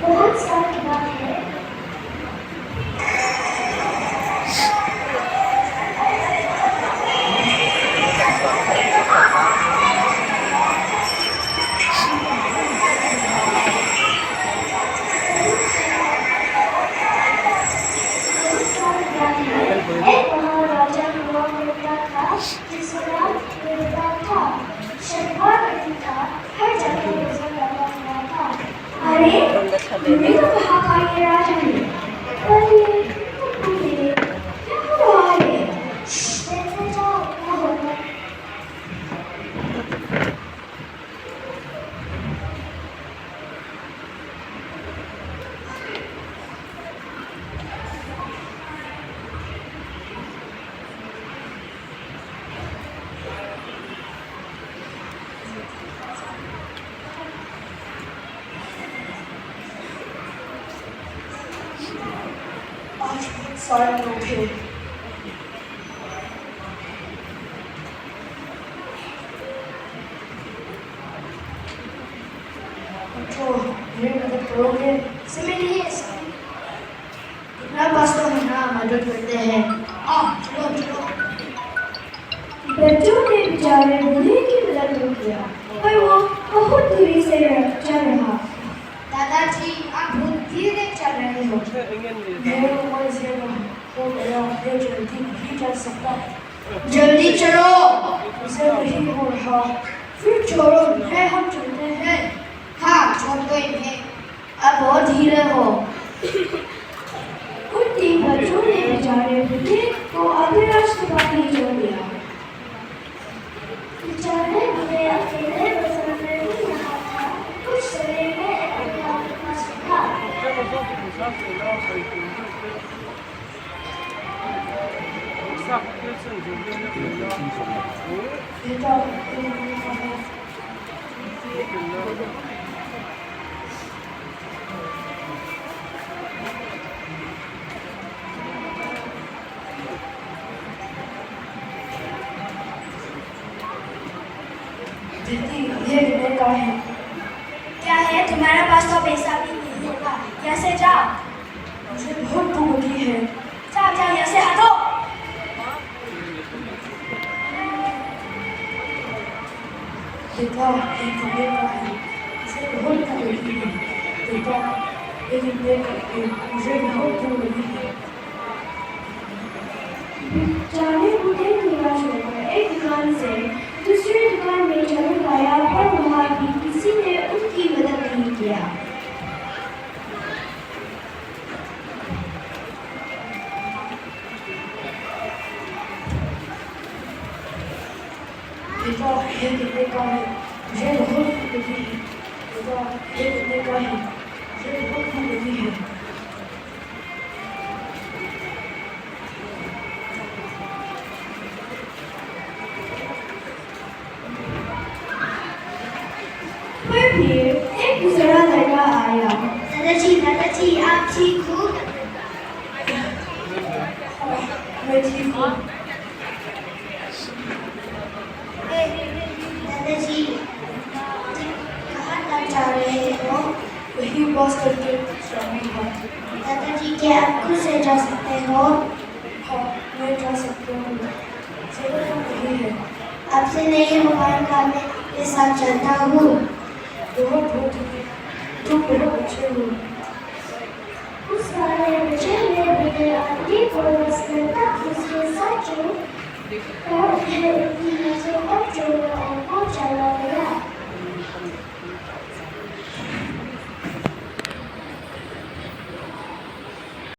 बहुत सारी बात है। एक महाराजा हुआ करता था जिसका नाम देवता था। शनिवार का दिन था, हर जगह नजर लगा हुआ था। अरे ये तो कहाँ का ये राजा है? अरे क्या हो रहा है? देखने जाओ क्या होगा। आज बहुत सारे लोग हैं। तो मेरी मदद करोगे? समय नहीं है सर। मेरा पास तो है ना, मदद करते हैं। चलो चलो। बच्चों ने बेचारे बूढ़े की मदद नहीं किया, पर वो बहुत दूरी से चल रहा। दादाजी आप बहुत धीरे चल रहे हो। मेरी उम्र से हो गया, मैं जल्दी नहीं चल सकता। जल्दी चलो। उसे नहीं हो रहा। फिर छोड़ो, हम चलते हैं। हाँ छोड़ दो इन्हें, अब बहुत धीरे हो। उन 3 बच्चों ने बेचारे बूढ़े को आधे रास्ते पर ही छोड़ दिया। बेचारे बूढ़े अकेले बसर में नहीं रहा था। कुछ समय में अपने आप के पास रखा। दीदी ये गिरने का है। क्या है? तुम्हारे पास तो पैसा भी नहीं होगा, कैसे जाओ? मुझे बहुत भूख लगी है। जाओ जाओ, यहाँ से हटो। बेटा ये गिरने का है, मुझे बहुत भूख लगी है। बेटा ये गिरने का है, मुझे बहुत भूख लगी है। बेचारे बूढ़े निराश होकर एक दुकान से दूसरी दुकान में चले गया, पर वहाँ भी किसी ने उनकी मदद नहीं किया। बेटा ये गिरने का है, मुझे बहुत भूख लगी है। बेटा ये गिरने का है, मुझे बहुत भूख लगी है। एक दूसरा लड़का आया। दादाजी आप ठीक हो? मैं ठीक हूँ। दादाजी कहाँ तक जा रहे हो? वही बस करके जाऊँगा। दादाजी क्या आप खुद से जा सकते हो? हाँ मैं जा सकता हूँ, जरूरत नहीं है। आपसे नहीं होगा, मैं के साथ चलता हूँ। बहुत बहुत अच्छे हो। उस वाले बच्चे ने बड़े आदमी को बस करता